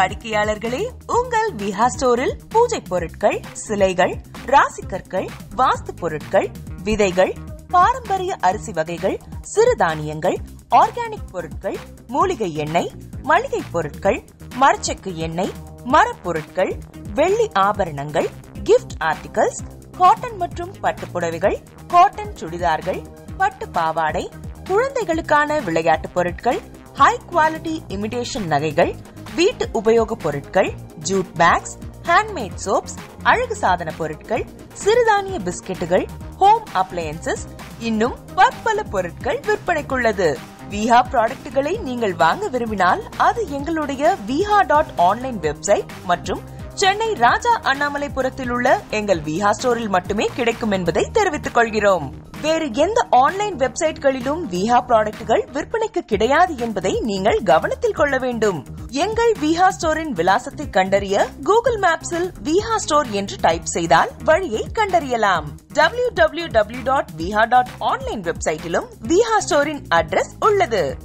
வாடிக்கையாளர்களே, உங்கள் விஹா ஸ்டோரில் பூஜை பொருட்கள், சிலைகள், ராசிக்கற்கள், வாஸ்து பொருட்கள், விதைகள், பாரம்பரிய அரிசி வகைகள், சிறுதானியங்கள், ஆர்கானிக் பொருட்கள், மூலிகை எண்ணெய், மளிகை பொருட்கள், மரச்செக்கு எண்ணெய், மரப்பொருட்கள், வெள்ளி ஆபரணங்கள், கிஃப்ட் ஆர்டிகல்ஸ், காட்டன் மற்றும் பட்டு புடவைகள், காட்டன் சுடிதார்கள், பட்டு பாவாடை, குழந்தைகளுக்கான விளையாட்டு பொருட்கள், ஹை குவாலிட்டி இமிடேஷன் நகைகள், வீட்டு உபயோக பொருட்கள், ஜூட் பேக்ஸ், ஹேண்ட்மேட் சோப்ஸ், அழகு சாதன பொருட்கள், சிறுதானிய பிஸ்கெட்டுகள், ஹோம் அப்ளையன்சஸ், இன்னும் பற்பல பொருட்கள் விற்பனைக்குள்ளது. விஹா ப்ராடக்ட்களை நீங்கள் வாங்க விரும்பினால் அது எங்களுடைய viha.online வெப்சைட் மற்றும் சென்னை ராஜா அண்ணாமலைபுரத்தில் உள்ள எங்கள் விஹா ஸ்டோரில் மட்டுமே கிடைக்கும் என்பதை தெரிவித்துக் கொள்கிறோம். வேறு எந்த ஆன்லைன் வெப்சைட்களிலும் விஹா ப்ராடக்ட்கள் விற்பனைக்கு கிடையாது என்பதை நீங்கள் கவனத்தில் கொள்ள வேண்டும். எங்கள் விஹா ஸ்டோரின் விலாசத்தை கண்டறிய கூகுள் மேப்ஸில் விஹா ஸ்டோர் என்று டைப் செய்தால் வழியை கண்டறியலாம். www.viha.online வெப்சைட்டிலும் விஹா ஸ்டோரின் அட்ரஸ் உள்ளது.